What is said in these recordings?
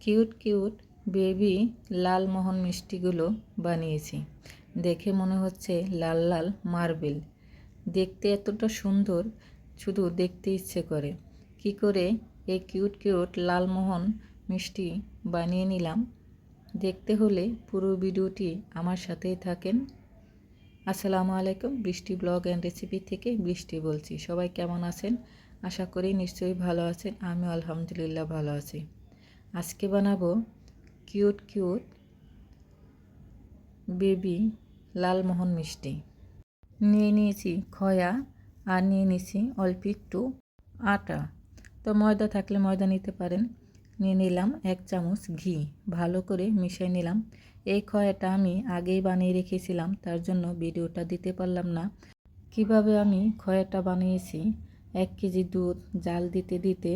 Cute cute baby Lalmohan মিষ্টিগুলো বানিয়েছি। দেখে মনে হচ্ছে লাল লাল মার্বেল। দেখতে এতটা সুন্দর, শুধু দেখতে ইচ্ছে করে। কি করে এই কিউট কিউট লালমোহন মিষ্টি বানিয়ে নিলাম, দেখতে হলে পুরো ভিডিওটি আমার সাথেই থাকেন। আসসালামু আলাইকুম, বৃষ্টি ব্লগ অ্যান্ড রেসিপি থেকে বৃষ্টি বলছি। সবাই কেমন আছেন? আশা করি নিশ্চয়ই ভালো আছেন। আমিও আলহামদুলিল্লাহ ভালো আছি। আজকে বানাবো কিউট কিউট বেবি লালমোহন মিষ্টি। নিয়ে নিয়েছি খয়া আর নিয়ে নিয়েছি অল্প একটু আটা। তো ময়দা থাকলে ময়দা নিতে পারেন। নিয়ে নিলাম 1 চামচ ঘি, ভালো করে মিশিয়ে নিলাম। এই খয়াটা আমি আগেই বানিয়ে রেখেছিলাম, তার জন্য ভিডিওটা দিতে পারলাম না। কিভাবে আমি খয়াটা বানিয়েছি, 1 কেজি দুধ জাল দিতে দিতে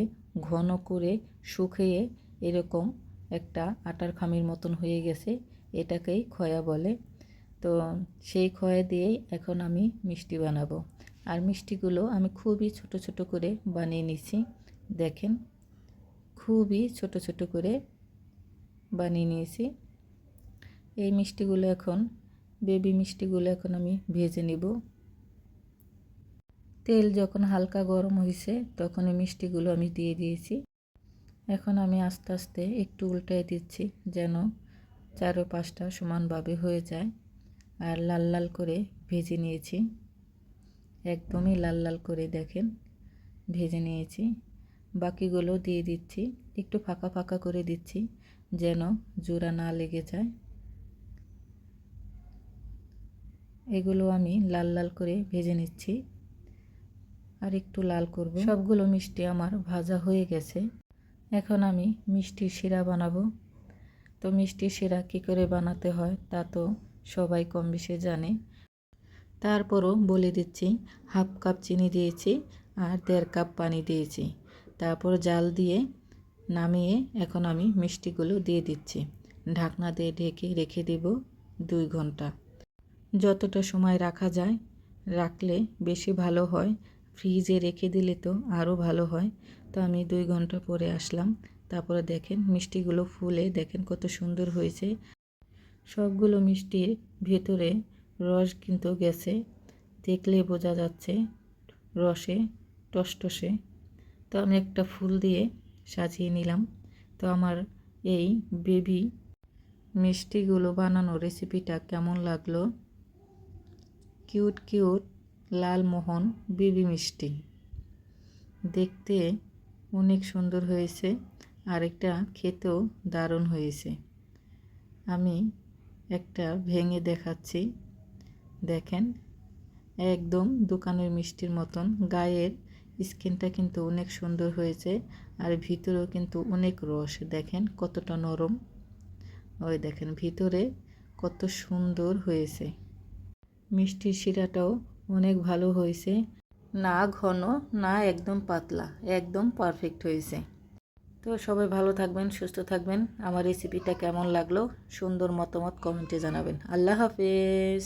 ঘন করে শুকিয়ে এরকম একটা আটার খামির মতন হয়ে গেছে, এটাকেই খয়া বলে। তো সেই খয়া দিয়েই এখন আমি মিষ্টি বানাবো। আর মিষ্টিগুলো আমি খুবই ছোট ছোট করে বানিয়ে নিচ্ছি। দেখেন, খুবই ছোট ছোট করে বানিয়ে নিয়েছি। এই মিষ্টিগুলো এখন, বেবি মিষ্টিগুলো এখন আমি ভেজে নিব। তেল যখন হালকা গরম হয়েছে তখন এই মিষ্টিগুলো আমি দিয়ে দিয়েছি। এখন আমি আস্তে আস্তে একটু উল্টায় দিচ্ছি, যেন 4-5টা সমানভাবে হয়ে যায়। আর লাল লাল করে ভেজে নিয়েছি, একদমই লাল লাল করে দেখেন ভেজে নিয়েছি। বাকিগুলো দিয়ে দিচ্ছি, একটু ফাঁকা ফাঁকা করে দিচ্ছি যেন জোড়া না লেগে যায়। এগুলো আমি লাল লাল করে ভেজে নিচ্ছি, আর একটু লাল করব। সবগুলো মিষ্টি আমার ভাজা হয়ে গেছে। এখন আমি মিষ্টির শিরা বানাবো। তো মিষ্টির শিরা কী করে বানাতে হয় তা তো সবাই কম বেশি জানে, তারপরও বলে দিচ্ছি। 1/2 কাপ চিনি দিয়েছি আর 1.5 কাপ পানি দিয়েছি। তারপর জাল দিয়ে নামিয়ে এখন আমি মিষ্টিগুলো দিয়ে দিচ্ছি। ঢাকনা দিয়ে ঢেকে রেখে দেব 2 ঘন্টা। যতটা সময় রাখা যায় রাখলে বেশি ভালো হয়, ফ্রিজে রেখে দিলে তো আরও ভালো হয়। তো আমি 2 ঘন্টা পরে আসলাম। তারপরে দেখেন মিষ্টিগুলো ফুলে দেখেন কত সুন্দর হয়েছে। সবগুলো মিষ্টির ভেতরে রস কিন্তু গেছে, দেখলে বোঝা যাচ্ছে রসে টসটসে। তো আমি একটা ফুল দিয়ে সাজিয়ে নিলাম। তো আমার এই বেবি মিষ্টিগুলো বানানোর রেসিপিটা কেমন লাগলো? কিউট কিউট লালমোহন বেবি মিষ্টি দেখতে অনেক সুন্দর হয়েছে, আর এটা খেতেও দারুণ হয়েছে। আমি একটা ভেঙে দেখাচ্ছি, দেখেন একদম দোকানের মিষ্টির মতন। গায়ের স্কিনটা কিন্তু অনেক সুন্দর হয়েছে, আর ভিতরেও কিন্তু অনেক রস, দেখেন কতটা নরম। ওই দেখেন ভিতরে কত সুন্দর হয়েছে। মিষ্টির শিরাটাও অনেক ভালো হয়েছে, না ঘন না একদম পাতলা, একদম পারফেক্ট হয়েছে। তো সবাই ভালো থাকবেন, সুস্থ থাকবেন। আমার রেসিপিটা কেমন লাগলো সুন্দর মতামত কমেন্টে জানাবেন। আল্লাহ হাফেজ।